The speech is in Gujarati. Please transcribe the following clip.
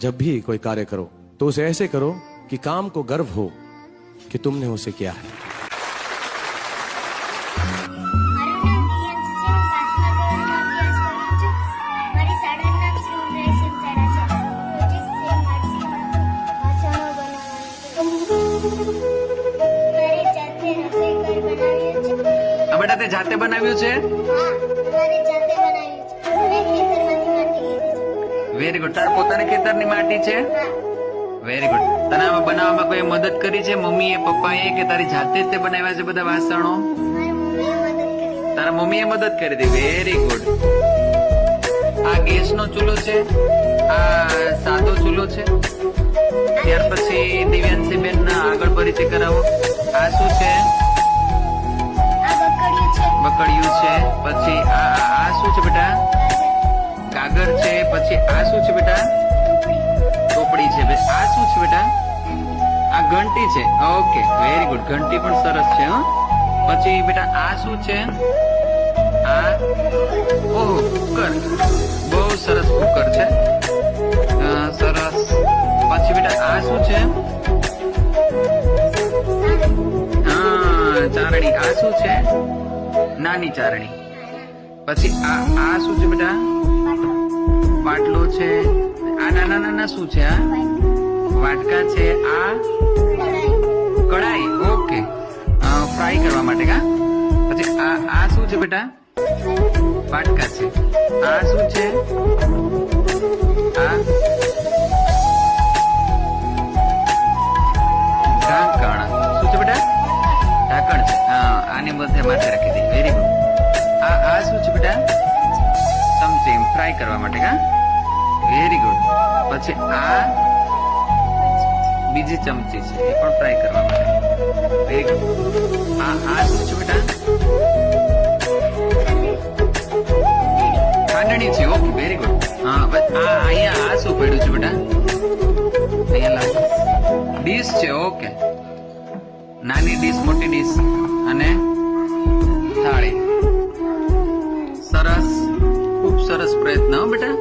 जब भी कोई कार्य करो तो उसे ऐसे करो कि काम को गर्व हो कि तुमने उसे किया है। બેટા તે જાતે બનાવ્યું છે? Very good. તાર પોતાની ખેતરની માટી છે? Very good. તને આમાં બનાવવામાં કોઈ મદદ કરી છે, મમ્મીએ, પપ્પાએ, કે તારી જાતે જ તે બનાવ્યા છે બધા વાસણો? તારા મમ્મીએ મદદ કરી હતી. Very good. આ ગેસનો ચૂલો છે, આ સાદો ચૂલો છે. ત્યાર પછી દિવ્યાંશી બેન આગળ પરિચય કરાવો. આ શું છે? બકડિયું છે. પછી આ શું છે બેટા? કાગર છે. પછી આ શું છે બેટા? ટોપડી છે. આ શું છે બેટા? આ ઘંટી છે. Okay, very good. ઘંટી પણ સરસ છે. પછી બેટા આ શું છે? આ ઓહો, કુકર. બહુ સરસ કુકર છે. સરસ. પછી બેટા આ શું છે? ચારણી. આ શું છે? નાની ચારણી. પછી આ શું છે બેટા? પાટલો છે. આ નાના નાના શું છે? આ વાટકા છે. આ કઢાઈ. ઓકે, ફ્રાય કરવા માટે. કા પછી આ શું છે બેટા? વાટકા છે. આ શું છે? આ ઢાંકણ. શું છે બેટા? ઢાંકણ છે. આની મધ્ય માથે રાખી દઈએ. Very good. આ શું છે બેટા? ચમચી, ફ્રાય કરવા માટે. કા વેરી ગુડ. પછી આ બીજી ચમચી છે, એ પણ ફ્રાય કરવા માટે. Very good. આ શું છે બેટા? ખાંડણી છે. Okay, very good. અહીંયા આ શું પડ્યું છે બેટા? અહીંયા લાવો. ડીશ છે. ઓકે, નાની ડીશ, મોટી ડીશ અને થાળી. સરસ, ખૂબ સરસ પ્રયત્ન બેટા.